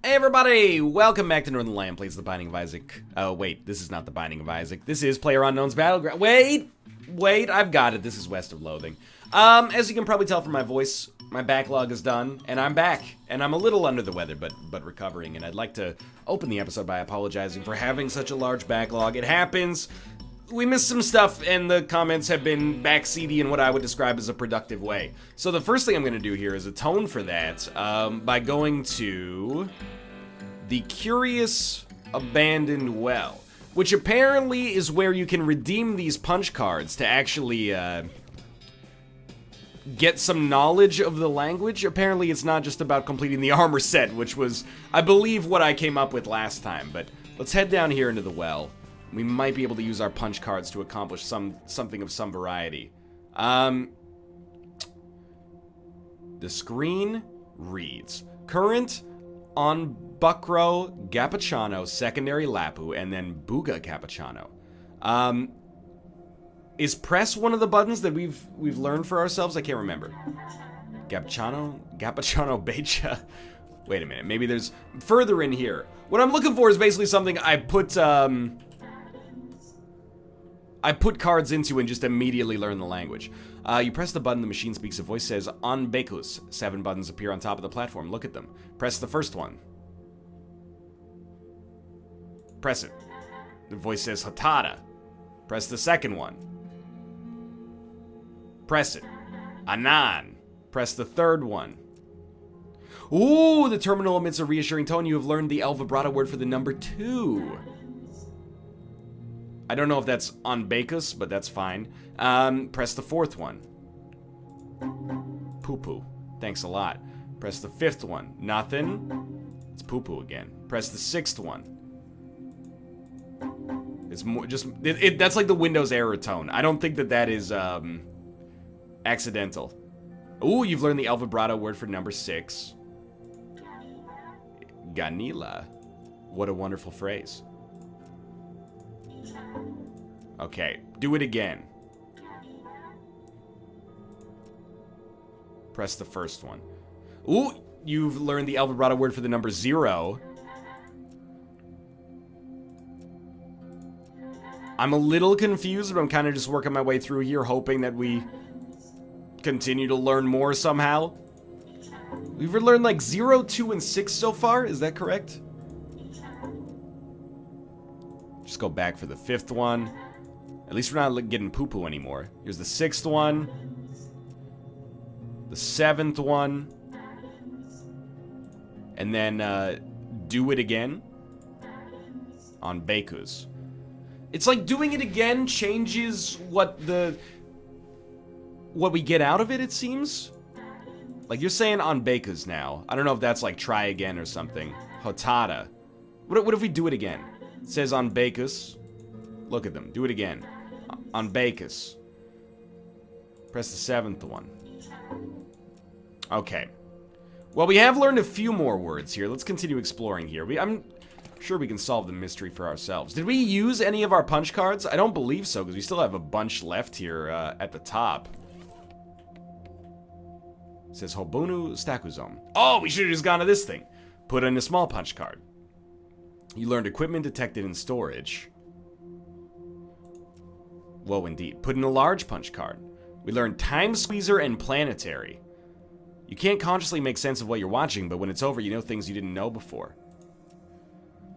Hey everybody, welcome back to Northernlion plays The Binding of Isaac. Oh wait, this is not The Binding of Isaac. This is PlayerUnknown's Battleground. Wait, I've got it. This is West of Loathing. As you can probably tell from my voice, my backlog is done, and I'm back. And I'm a little under the weather, but recovering. And I'd like to open the episode by apologizing for having such a large backlog. It happens. We missed some stuff, and the comments have been backseaty in what I would describe as a productive way. So the first thing I'm going to do here is atone for that by going to the Curious Abandoned Well, which apparently is where you can redeem these punch cards to actually get some knowledge of the language. Apparently it's not just about completing the armor set, which was, I believe, what I came up with last time. But let's head down here into the well. We might be able to use our punch cards to accomplish something of some variety. The screen reads, current on Buckro Gapachano, secondary Lapu, and then Buga Capachano. Is press one of the buttons that we've learned for ourselves? I can't remember. Gapachano Becha. Wait a minute, maybe there's further in here. What I'm looking for is basically something I put cards into and just immediately learn the language. You press the button, the machine speaks, a voice says, On Bekus. 7 buttons appear on top of the platform. Look at them. Press the first one. Press it. The voice says, Hatada. Press the second one. Press it. Anan. Press the third one. Ooh, the terminal emits a reassuring tone. You have learned the El Vibrato word for the number 2. I don't know if that's on Bekus, but that's fine. Press the fourth one. Poo-poo. Thanks a lot. Press the fifth one. Nothing. It's poo-poo again. Press the sixth one. It's more just... that's like the Windows error tone. I don't think that is, accidental. Ooh, you've learned the El Vibrato word for number 6. Ganila. What a wonderful phrase. Okay, do it again. Press the first one. Ooh, you've learned the El Vibrato word for the number 0. I'm a little confused, but I'm kind of just working my way through here, hoping that we continue to learn more somehow. We've learned like 0, 2, and 6 so far, is that correct? Just go back for the 5th one. At least we're not getting poo-poo anymore. Here's the 6th one. The 7th one. And then, do it again. On Bekus. It's like doing it again changes what we get out of it, it seems. Like, you're saying on Bekus now. I don't know if that's like try again or something. Hotada. What if we do it again? It says on Bekus. Look at them. Do it again. On Bekus. Press the 7th one. Okay. Well, we have learned a few more words here. Let's continue exploring here. I'm sure we can solve the mystery for ourselves. Did we use any of our punch cards? I don't believe so, because we still have a bunch left here at the top. It says Hobunu Stakuzom. Oh, we should have just gone to this thing. Put in a small punch card. You learned equipment detected in storage. Whoa, indeed. Put in a large punch card. We learned Time Squeezer and Planetary. You can't consciously make sense of what you're watching, but when it's over, you know things you didn't know before.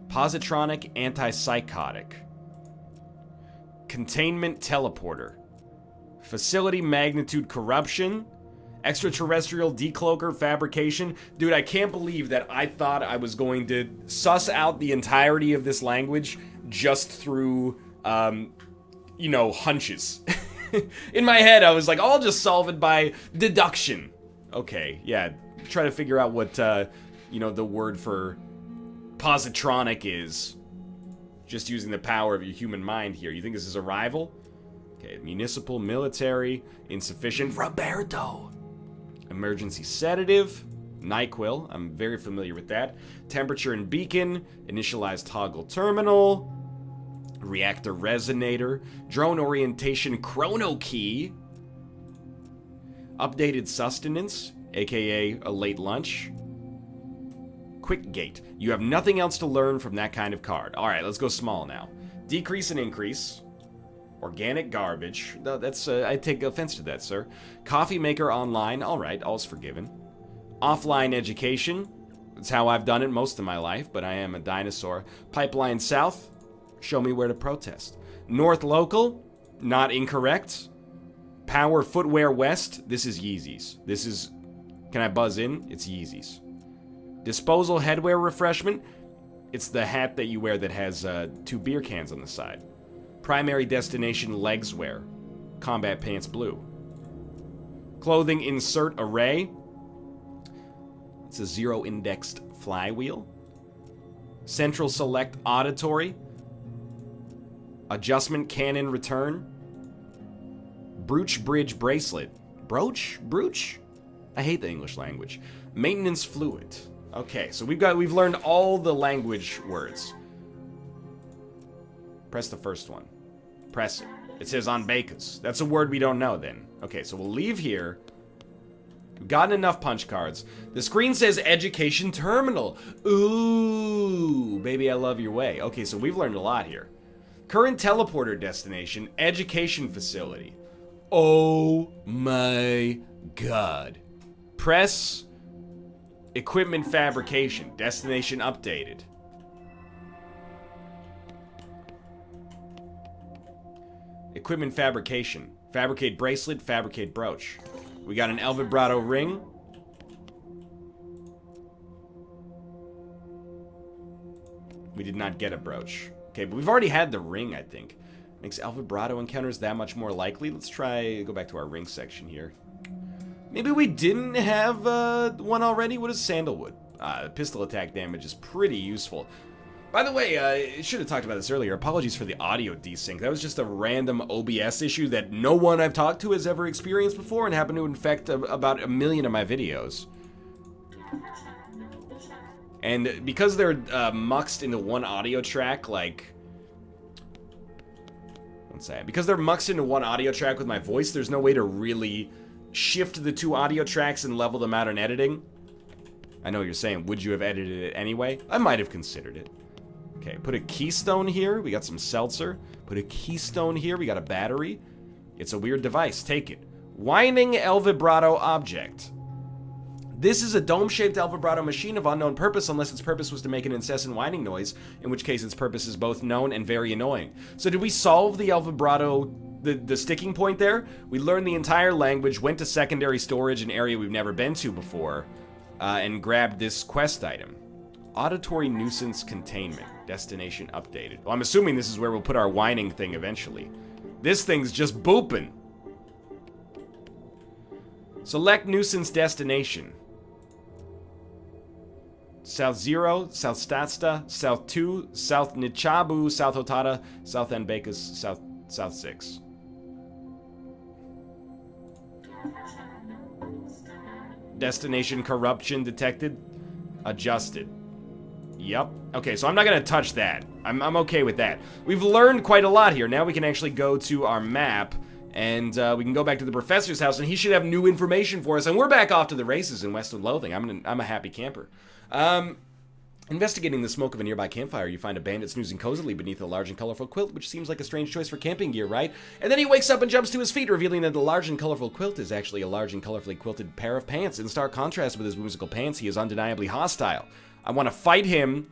Positronic Antipsychotic. Containment Teleporter. Facility Magnitude Corruption. Extraterrestrial Decloaker Fabrication. Dude, I can't believe that I thought I was going to suss out the entirety of this language just through, you know, hunches. In my head, I was like, I'll just solve it by deduction. Okay, yeah, try to figure out what, you know, the word for positronic is. Just using the power of your human mind here. You think this is a rival? Okay, municipal, military, insufficient, Roberto. Emergency sedative, NyQuil, I'm very familiar with that. Temperature and beacon, initialized toggle terminal, reactor resonator, drone orientation chrono key, updated sustenance, aka a late lunch, Quick Gate. You have nothing else to learn from that kind of card. All right, let's go small now. Decrease and increase. Organic garbage. No, that's, I take offense to that, sir. Coffee maker online. All right, all's forgiven. Offline education. That's how I've done it most of my life, but I am a dinosaur. Pipeline south. Show me where to protest. North local. Not incorrect. Power footwear west. This is Yeezys. This is... Can I buzz in? It's Yeezys. Disposal headwear refreshment. It's the hat that you wear that has 2 beer cans on the side. Primary destination legswear. Combat pants blue. Clothing insert array. It's a 0-indexed flywheel. Central select auditory. Adjustment cannon return. Brooch bridge bracelet. Brooch? Brooch? I hate the English language. Maintenance fluid. Okay, so we've learned all the language words. Press the first one. Press it. It says on bakers. That's a word we don't know then. Okay, so we'll leave here. We've gotten enough punch cards. The screen says education terminal. Ooh, baby, I love your way. Okay, so we've learned a lot here. Current teleporter destination, education facility. Oh my god. Press equipment fabrication, destination updated. Equipment fabrication. Fabricate bracelet, fabricate brooch. We got an El Vibrato ring. We did not get a brooch. Okay, but we've already had the ring, I think. Makes El Vibrato encounters that much more likely. Let's try, go back to our ring section here. Maybe we didn't have one already? What is sandalwood? Pistol attack damage is pretty useful. By the way, I should have talked about this earlier. Apologies for the audio desync. That was just a random OBS issue that no one I've talked to has ever experienced before and happened to infect about 1 million of my videos. And because they're muxed into one audio track, like... Let's say, because they're muxed into one audio track with my voice, there's no way to really shift the 2 audio tracks and level them out in editing. I know what you're saying, would you have edited it anyway? I might have considered it. Okay, put a keystone here. We got some seltzer. Put a keystone here. We got a battery. It's a weird device. Take it. Whining El Vibrato object. This is a dome-shaped El Vibrato machine of unknown purpose unless its purpose was to make an incessant whining noise, in which case its purpose is both known and very annoying. So did we solve the El Vibrato, the sticking point there? We learned the entire language, went to secondary storage, an area we've never been to before, and grabbed this quest item. Auditory nuisance containment. Destination updated. Well, I'm assuming this is where we'll put our whining thing eventually. This thing's just booping. Select nuisance destination. South 0, South Statsta, South 2, South Nichabu, South Hotada, South Nbekas, South 6. Destination corruption detected. Adjusted. Yep. Okay, so I'm not gonna touch that. I'm okay with that. We've learned quite a lot here. Now we can actually go to our map, and we can go back to the professor's house, and he should have new information for us. And we're back off to the races in West of Loathing. I'm a happy camper. Investigating the smoke of a nearby campfire, you find a bandit snoozing cozily beneath a large and colorful quilt, which seems like a strange choice for camping gear, right? And then he wakes up and jumps to his feet, revealing that the large and colorful quilt is actually a large and colorfully quilted pair of pants. In stark contrast with his whimsical pants, he is undeniably hostile. I want to fight him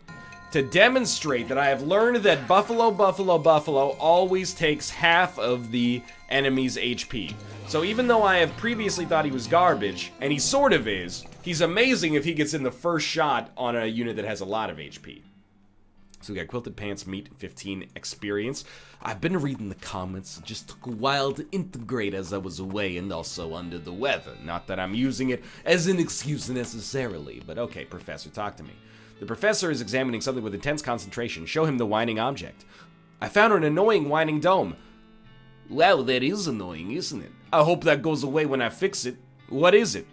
to demonstrate that I have learned that Buffalo always takes half of the enemy's HP. So even though I have previously thought he was garbage, and he sort of is, he's amazing if he gets in the first shot on a unit that has a lot of HP. So we got Quilted Pants, Meat, 15 experience. I've been reading the comments. It just took a while to integrate as I was away and also under the weather. Not that I'm using it as an excuse necessarily, but okay, Professor, talk to me. The professor is examining something with intense concentration. Show him the whining object. I found an annoying whining dome. Well, that is annoying, isn't it? I hope that goes away when I fix it. What is it?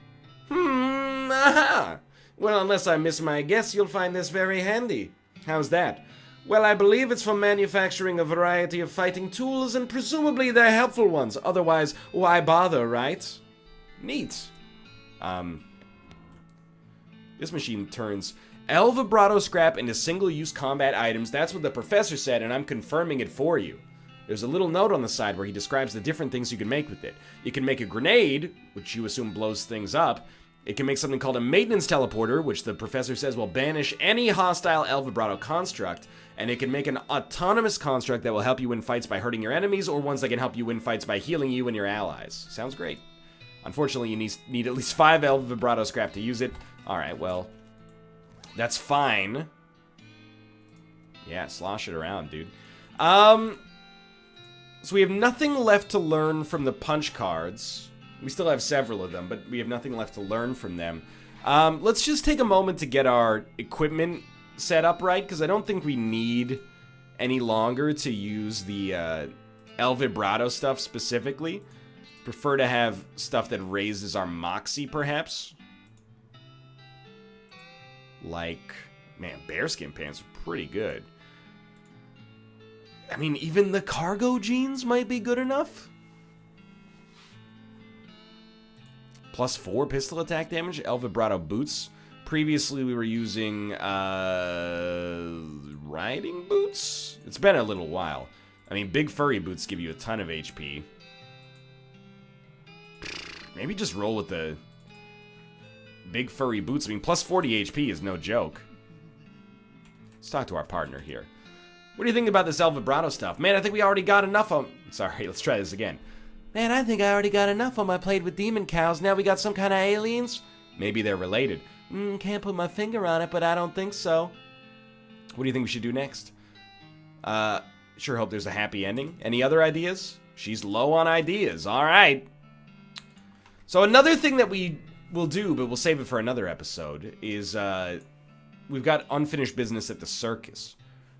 Aha! Well, unless I miss my guess, you'll find this very handy. How's that? Well, I believe it's for manufacturing a variety of fighting tools, and presumably they're helpful ones. Otherwise, why bother, right? Neat. This machine turns El vibrato scrap into single-use combat items. That's what the professor said, and I'm confirming it for you. There's a little note on the side where he describes the different things you can make with it. You can make a grenade, which you assume blows things up. It can make something called a maintenance teleporter, which the professor says will banish any hostile El vibrato construct. And it can make an autonomous construct that will help you win fights by hurting your enemies, or ones that can help you win fights by healing you and your allies. Sounds great. Unfortunately, you need at least 5 El vibrato scrap to use it. Alright, well, that's fine. Yeah, slosh it around, dude. So we have nothing left to learn from the punch cards. We still have several of them, but we have nothing left to learn from them. Let's just take a moment to get our equipment set up right, because I don't think we need any longer to use the El Vibrato stuff specifically. Prefer to have stuff that raises our moxie, perhaps. Like, man, bearskin pants are pretty good. I mean, even the cargo jeans might be good enough. +4 pistol attack damage, El Vibrato boots. Previously, we were using riding boots? It's been a little while. I mean, big furry boots give you a ton of HP. Maybe just roll with the big furry boots. I mean, +40 HP is no joke. Let's talk to our partner here. What do you think about this El Vibrato stuff? Man, I think we already got enough on... Sorry, let's try this again. Man, I think I already got enough on my plate with demon cows. Now we got some kind of aliens? Maybe they're related. Can't put my finger on it, but I don't think so. What do you think we should do next? Sure hope there's a happy ending. Any other ideas? She's low on ideas. All right. So another thing that we will do, but we'll save it for another episode, is we've got unfinished business at the circus.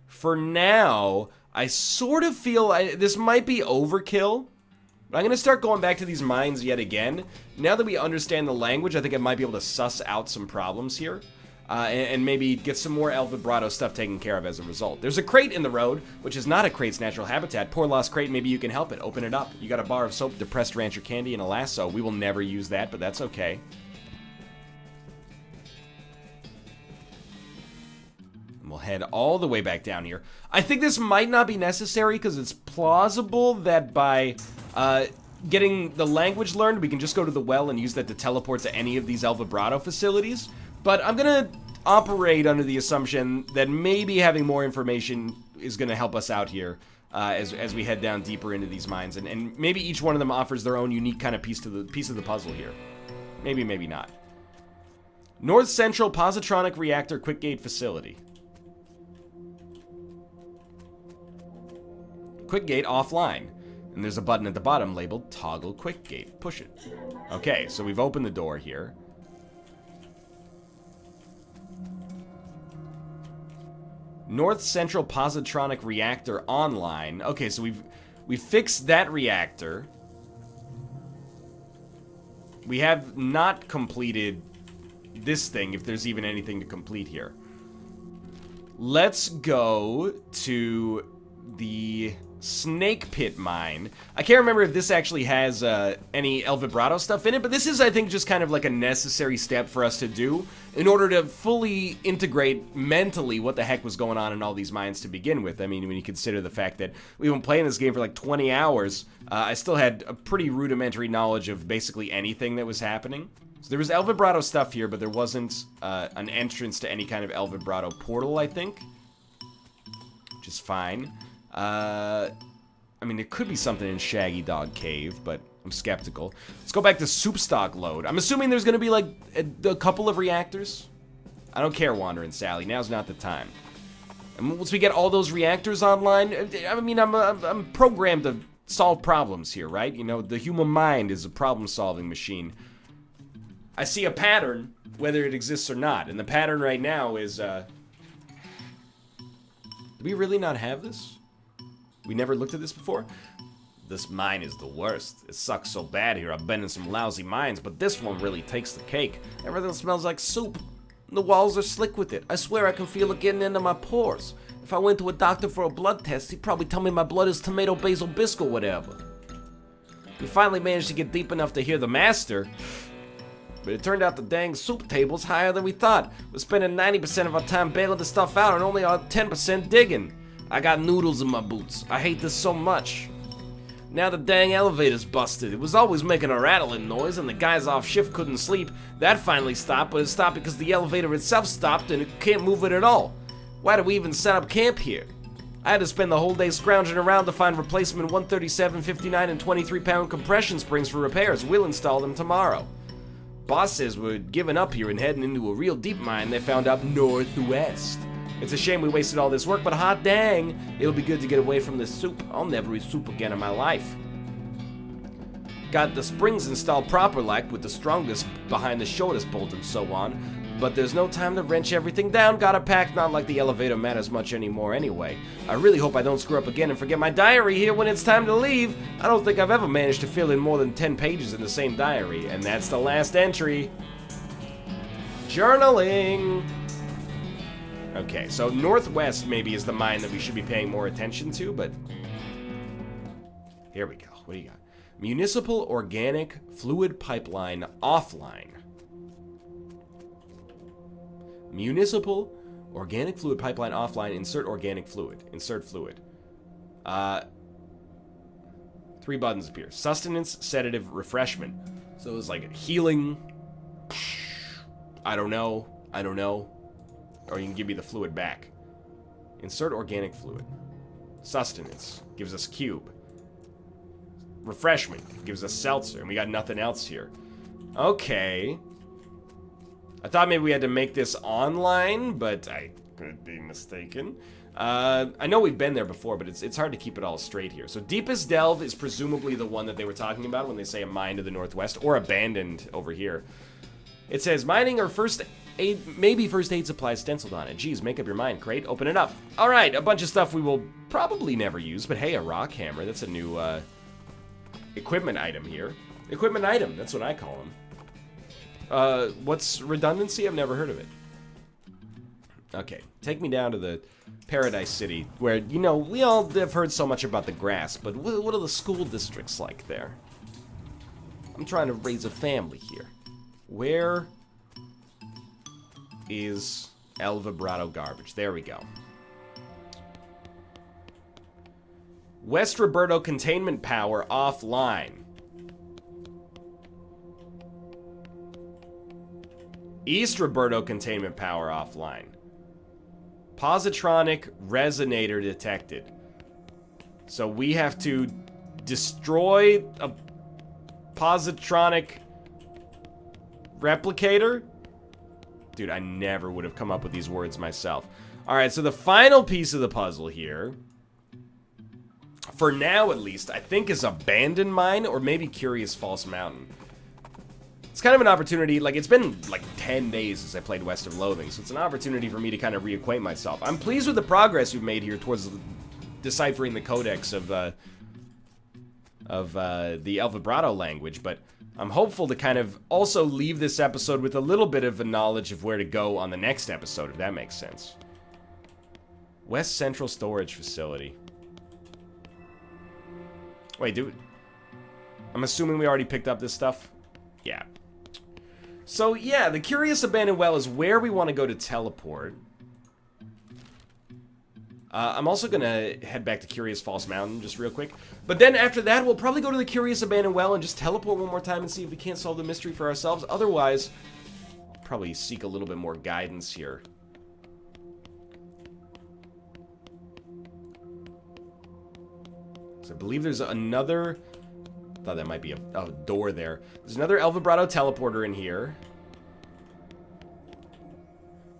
For now, I sort of feel this might be overkill. But I'm going to start going back to these mines yet again. Now that we understand the language, I think I might be able to suss out some problems here. And maybe get some more El Vibrato stuff taken care of as a result. There's a crate in the road, which is not a crate's natural habitat. Poor lost crate, maybe you can help it. Open it up. You got a bar of soap, depressed rancher candy, and a lasso. We will never use that, but that's okay. We'll head all the way back down here. I think this might not be necessary because it's plausible that by getting the language learned, we can just go to the well and use that to teleport to any of these El Vibrato facilities. But I'm going to operate under the assumption that maybe having more information is going to help us out here as we head down deeper into these mines. And maybe each one of them offers their own unique kind of piece of the puzzle here. Maybe, maybe not. North Central Positronic Reactor Quick Gate Facility. Quick Gate offline. And there's a button at the bottom labeled Toggle Quick Gate. Push it. Okay, so we've opened the door here. North Central Positronic Reactor online. Okay, so we've fixed that reactor. We have not completed this thing, if there's even anything to complete here. Let's go to the Snake Pit Mine. I can't remember if this actually has any El Vibrato stuff in it, but this is, I think, just kind of like a necessary step for us to do in order to fully integrate mentally what the heck was going on in all these mines to begin with. I mean, when you consider the fact that we've been playing this game for like 20 hours, I still had a pretty rudimentary knowledge of basically anything that was happening. So there was El Vibrato stuff here, but there wasn't an entrance to any kind of El Vibrato portal, I think. Which is fine. I mean, there could be something in Shaggy Dog Cave, but I'm skeptical. Let's go back to soup stock load. I'm assuming there's gonna be like a couple of reactors. I don't care, Wandering Sally. Now's not the time. And once we get all those reactors online, I mean, I'm programmed to solve problems here, right? You know, the human mind is a problem-solving machine. I see a pattern, whether it exists or not, and the pattern right now is, do we really not have this? We never looked at this before? This mine is the worst. It sucks so bad here. I've been in some lousy mines, but this one really takes the cake. Everything smells like soup. The walls are slick with it. I swear I can feel it getting into my pores. If I went to a doctor for a blood test, he'd probably tell me my blood is tomato basil biscuit or whatever. We finally managed to get deep enough to hear the master. but it turned out the dang soup table's higher than we thought. We're spending 90% of our time bailing the stuff out and only 10% digging. I got noodles in my boots. I hate this so much. Now the dang elevator's busted. It was always making a rattling noise and the guys off shift couldn't sleep. That finally stopped, but it stopped because the elevator itself stopped and it can't move it at all. Why did we even set up camp here? I had to spend the whole day scrounging around to find replacement 137, 59, and 23-pound compression springs for repairs. We'll install them tomorrow. Boss says we're giving up here and heading into a real deep mine they found up northwest. It's a shame we wasted all this work, but hot dang, it'll be good to get away from this soup. I'll never eat soup again in my life. Got the springs installed proper like, with the strongest behind the shortest bolt and so on. But there's no time to wrench everything down. Gotta pack, not like the elevator matters much anymore anyway. I really hope I don't screw up again and forget my diary here when it's time to leave. I don't think I've ever managed to fill in more than 10 pages in the same diary. And that's the last entry. Journaling. Okay, so northwest maybe is the mine that we should be paying more attention to, but... Here we go. What do you got? Municipal Organic Fluid Pipeline Offline. Municipal Organic Fluid Pipeline Offline. Insert organic fluid. Insert fluid. 3 buttons appear. Sustenance, sedative, refreshment. So it's like healing. I don't know. Or you can give me the fluid back. Insert organic fluid. Sustenance gives us cube. Refreshment gives us seltzer, and we got nothing else here. Okay. I thought maybe we had to make this online, but I could be mistaken. I know we've been there before, but it's hard to keep it all straight here. So Deepest Delve is presumably the one that they were talking about when they say a mine to the northwest, or abandoned over here. It says mining or first aid, maybe first aid supplies stenciled on it. Geez, make up your mind, crate. Open it up. All right, a bunch of stuff we will probably never use, but hey, a rock hammer. That's a new equipment item here. Equipment item, that's what I call them. What's redundancy? I've never heard of it. Okay, take me down to the Paradise City, where, you know, we all have heard so much about the grass, but what are the school districts like there? I'm trying to raise a family here. Where is El Vibrato Garbage? There we go. West Roberto Containment Power offline. East Roberto Containment Power offline. Positronic resonator detected. So we have to destroy a positronic replicator? Dude, I never would have come up with these words myself. Alright, so the final piece of the puzzle here, for now at least, I think is Abandoned Mine or maybe Curious False Mountain. It's kind of an opportunity, like, it's been like 10 days since I played West of Loathing, so it's an opportunity for me to kind of reacquaint myself. I'm pleased with the progress we've made here towards deciphering the codex of the El Vibrato language, but I'm hopeful to kind of also leave this episode with a little bit of a knowledge of where to go on the next episode, if that makes sense. West Central Storage Facility. Wait, I'm assuming we already picked up this stuff? Yeah. So, yeah, the Curious Abandoned Well is where we want to go to teleport. I'm also going to head back to Curious False Mountain just real quick. But then after that, we'll probably go to the Curious Abandoned Well and just teleport one more time and see if we can't solve the mystery for ourselves. Otherwise, probably seek a little bit more guidance here. So I believe there's another... thought that might be a door there. There's another El Vibrato teleporter in here.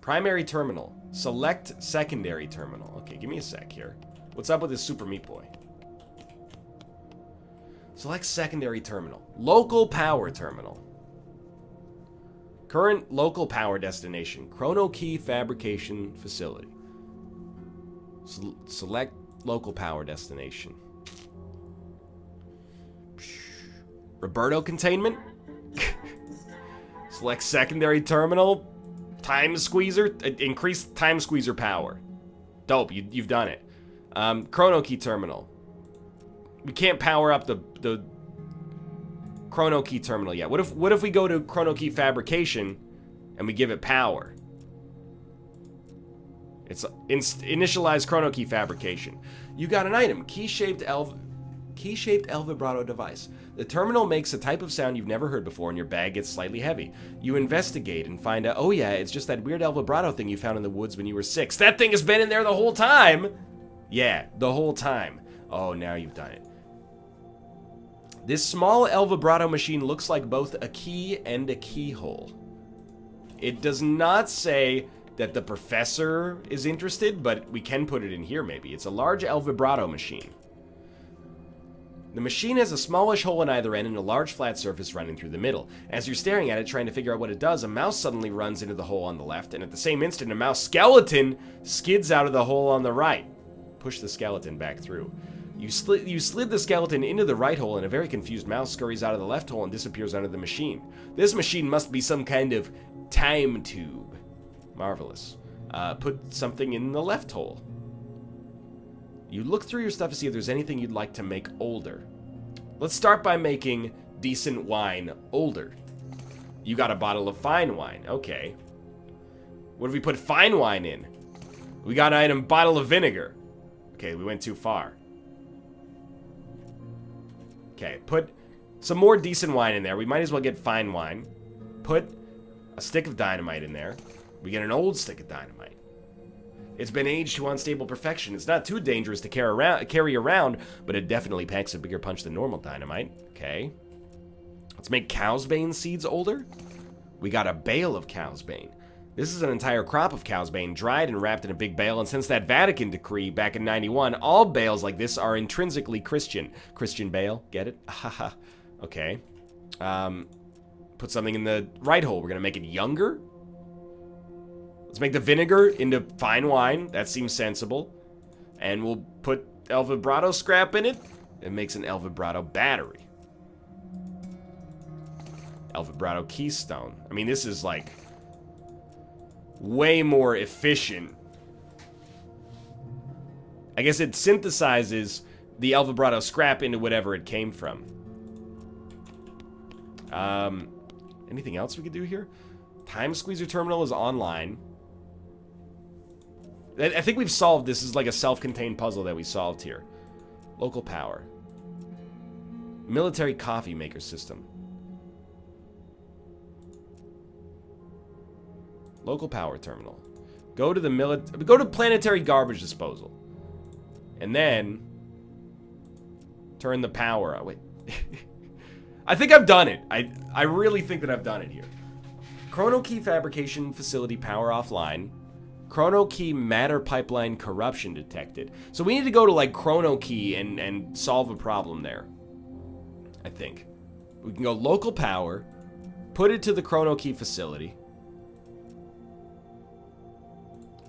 Primary terminal. Select secondary terminal. Okay, give me a sec here. What's up with this Super Meat Boy? Select secondary terminal. Local power terminal. Current local power destination. Chrono Key Fabrication Facility. Select local power destination. Roberto Containment. Select secondary terminal. Time Squeezer. Increase Time Squeezer power. Dope, you've done it. Chrono Key Terminal. We can't power up the Chrono Key Terminal yet. What if we go to Chrono Key Fabrication and we give it power? It's initialize Chrono Key Fabrication. You got an item, key-shaped El Vibrato device. The terminal makes a type of sound you've never heard before, and your bag gets slightly heavy. You investigate and find out, oh yeah, it's just that weird El Vibrato thing you found in the woods when you were 6. That thing has been in there the whole time! Yeah, the whole time. Oh, now you've done it. This small El Vibrato machine looks like both a key and a keyhole. It does not say that the professor is interested, but we can put it in here maybe. It's a large El Vibrato machine. The machine has a smallish hole in either end and a large flat surface running through the middle. As you're staring at it, trying to figure out what it does, a mouse suddenly runs into the hole on the left, and at the same instant, a mouse skeleton skids out of the hole on the right. Push the skeleton back through. You slid the skeleton into the right hole, and a very confused mouse scurries out of the left hole and disappears under the machine. This machine must be some kind of time tube. Marvelous. Put something in the left hole. You look through your stuff to see if there's anything you'd like to make older. Let's start by making decent wine older. You got a bottle of fine wine. Okay. What if we put fine wine in? We got an item, bottle of vinegar. Okay, we went too far. Okay, put some more decent wine in there. We might as well get fine wine. Put a stick of dynamite in there. We get an old stick of dynamite. It's been aged to unstable perfection. It's not too dangerous to carry around, but it definitely packs a bigger punch than normal dynamite. Okay. Let's make cow's bane seeds older. We got a bale of cow's bane. This is an entire crop of cow's bane, dried and wrapped in a big bale, and since that Vatican decree back in 91, all bales like this are intrinsically Christian. Christian bale, get it? Haha. Okay. Put something in the right hole. We're gonna make it younger. Let's make the vinegar into fine wine. That seems sensible. And we'll put El Vibrato scrap in it. It makes an El Vibrato battery. El Vibrato keystone. I mean, this is like way more efficient. I guess it synthesizes the El Vibrato scrap into whatever it came from. Anything else we could do here? Time squeezer terminal is online. I think we've solved this. Is like a self-contained puzzle that we solved here. Local power. Military coffee maker system. Local power terminal. Go to planetary garbage disposal. And then turn the power on. Wait. I think I've done it. I really think that I've done it here. Chrono Key Fabrication Facility power offline. Chrono Key matter pipeline corruption detected. So we need to go to like Chrono Key and solve a problem there. I think. We can go local power, put it to the Chrono Key facility.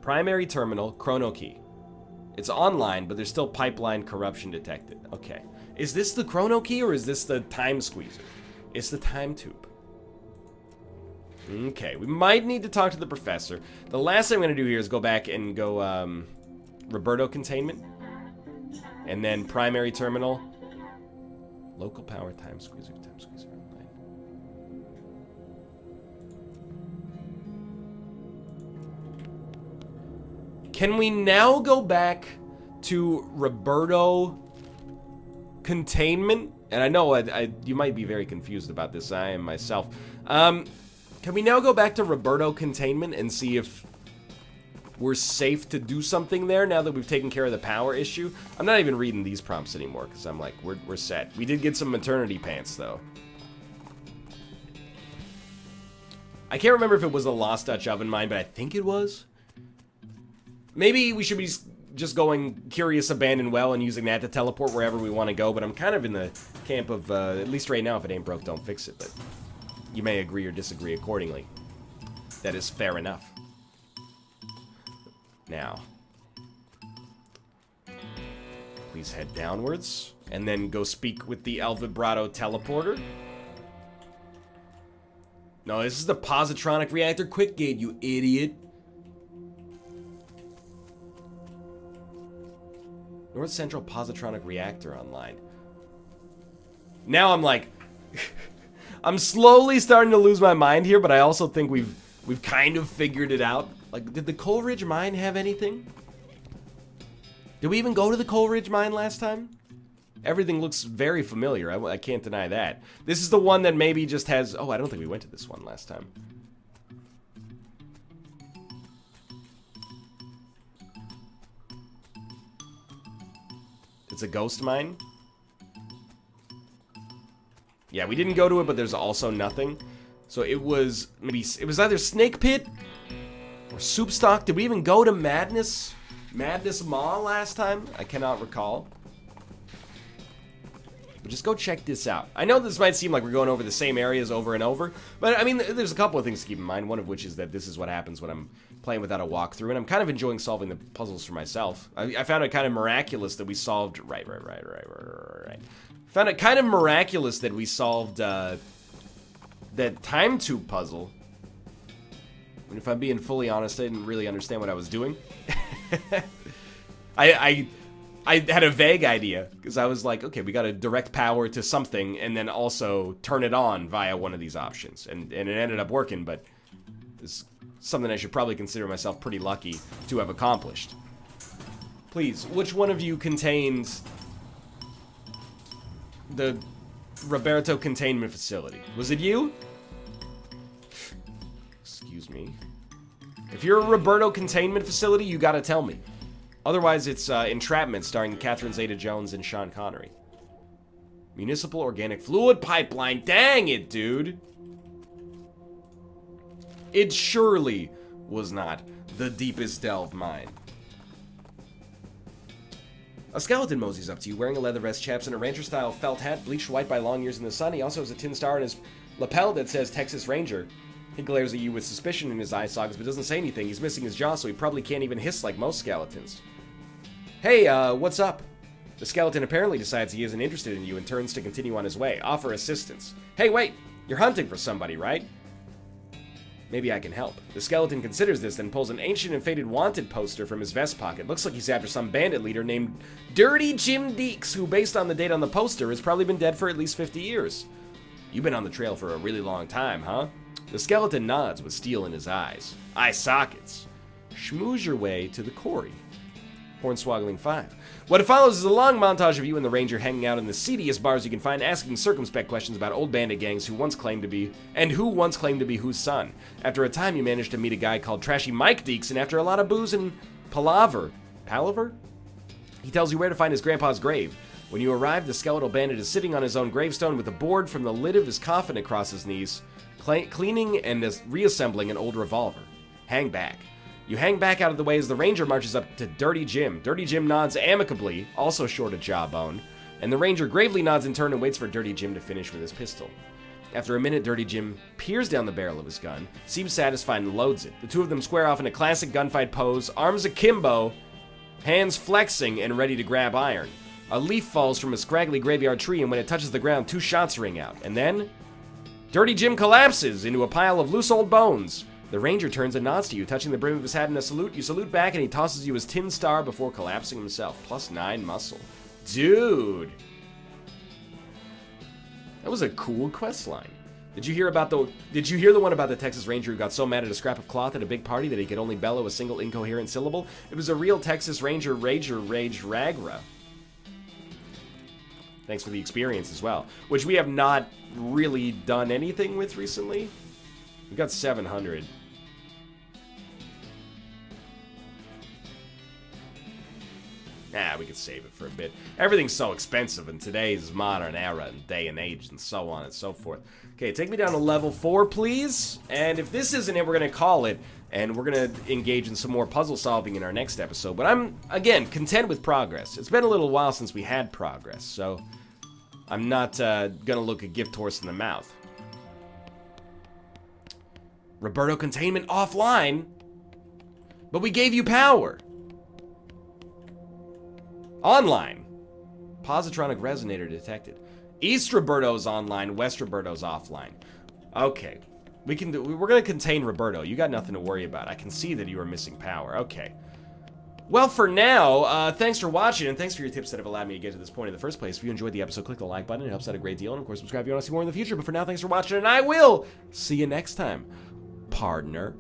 Primary terminal, Chrono Key. It's online, but there's still pipeline corruption detected. Okay. Is this the Chrono Key or is this the time squeezer? It's the time tube. Okay, we might need to talk to the professor. The last thing I'm going to do here is go back and go Roberto containment. And then primary terminal. Local power, time squeezer, online. Can we now go back to Roberto containment? And I know you might be very confused about this. I am myself. Can we now go back to Roberto containment and see if we're safe to do something there now that we've taken care of the power issue? I'm not even reading these prompts anymore because I'm like, we're set. We did get some maternity pants though. I can't remember if it was a Lost Dutch oven mine, but I think it was. Maybe we should be just going Curious Abandoned Well and using that to teleport wherever we want to go, but I'm kind of in the camp of, at least right now, if it ain't broke, don't fix it, but you may agree or disagree accordingly. That is fair enough. Now, please head downwards, and then go speak with the El Vibrato teleporter. No, this is the positronic reactor quick gate, you idiot. North Central Positronic Reactor online. Now I'm like, I'm slowly starting to lose my mind here, but I also think we've kind of figured it out. Like, did the Coleridge mine have anything? Did we even go to the Coleridge mine last time? Everything looks very familiar. I can't deny that. This is the one that maybe just has... Oh, I don't think we went to this one last time. It's a ghost mine? Yeah, we didn't go to it, but there's also nothing. So it was maybe... It was either Snake Pit or Soup Stock. Did we even go to Madness? Madness Maw last time? I cannot recall. But just go check this out. I know this might seem like we're going over the same areas over and over, but I mean, there's a couple of things to keep in mind, one of which is that this is what happens when I'm playing without a walkthrough, and I'm kind of enjoying solving the puzzles for myself. I found it kind of miraculous that we solved... Right. Found it kind of miraculous that we solved, that time tube puzzle. And if I'm being fully honest, I didn't really understand what I was doing. I had a vague idea, because I was like, okay, we got to direct power to something, and then also turn it on via one of these options. And it ended up working, but it's something I should probably consider myself pretty lucky to have accomplished. Please, which one of you contains the Roberto containment facility? Was it you? Excuse me. If you're a Roberto containment facility, you gotta tell me. Otherwise, it's Entrapment starring Catherine Zeta-Jones and Sean Connery. Municipal organic fluid pipeline. Dang it, dude. It surely was not the deepest delve mine. A skeleton moseys up to you, wearing a leather vest, chaps, and a rancher-style felt hat, bleached white by long years in the sun. He also has a tin star in his lapel that says Texas Ranger. He glares at you with suspicion in his eye sockets, but doesn't say anything. He's missing his jaw, so he probably can't even hiss like most skeletons. Hey, what's up? The skeleton apparently decides he isn't interested in you and turns to continue on his way. Offer assistance. Hey, wait! You're hunting for somebody, right? Maybe I can help. The skeleton considers this, then pulls an ancient and faded wanted poster from his vest pocket. Looks like he's after some bandit leader named Dirty Jim Deeks, who, based on the date on the poster, has probably been dead for at least 50 years. You've been on the trail for a really long time, huh? The skeleton nods with steel in his eyes. Eye sockets. Schmooze your way to the quarry. Hornswoggling 5. What follows is a long montage of you and the ranger hanging out in the seediest bars you can find, asking circumspect questions about old bandit gangs who once claimed to be whose son. After a time, you manage to meet a guy called Trashy Mike Deeks, and after a lot of booze and palaver, he tells you where to find his grandpa's grave. When you arrive, the skeletal bandit is sitting on his own gravestone with a board from the lid of his coffin across his knees, cleaning and reassembling an old revolver. Hang back. You hang back out of the way as the ranger marches up to Dirty Jim. Dirty Jim nods amicably, also short a jawbone, and the ranger gravely nods in turn and waits for Dirty Jim to finish with his pistol. After a minute, Dirty Jim peers down the barrel of his gun, seems satisfied and loads it. The two of them square off in a classic gunfight pose, arms akimbo, hands flexing and ready to grab iron. A leaf falls from a scraggly graveyard tree, and when it touches the ground, 2 shots ring out. And then, Dirty Jim collapses into a pile of loose old bones. The ranger turns and nods to you, touching the brim of his hat in a salute. You salute back, and he tosses you his tin star before collapsing himself. +9 muscle. Dude. That was a cool quest line. Did you hear the one about the Texas Ranger who got so mad at a scrap of cloth at a big party that he could only bellow a single incoherent syllable? It was a real Texas Ranger rage ragra. Thanks for the experience as well, which we have not really done anything with recently. We got 700. Nah, we could save it for a bit. Everything's so expensive in today's modern era and day and age and so on and so forth. Okay, take me down to level 4, please. And if this isn't it, we're going to call it. And we're going to engage in some more puzzle solving in our next episode. But I'm, again, content with progress. It's been a little while since we had progress, so I'm not going to look a gift horse in the mouth. Roberto containment offline? But we gave you power. Online. Positronic resonator detected. East Roberto's online, West Roberto's offline. Okay. We're gonna contain Roberto. You got nothing to worry about. I can see that you are missing power. Okay. Well, for now, thanks for watching, and thanks for your tips that have allowed me to get to this point in the first place. If you enjoyed the episode, click the like button. It helps out a great deal. And, of course, subscribe if you want to see more in the future. But for now, thanks for watching, and I will see you next time, partner.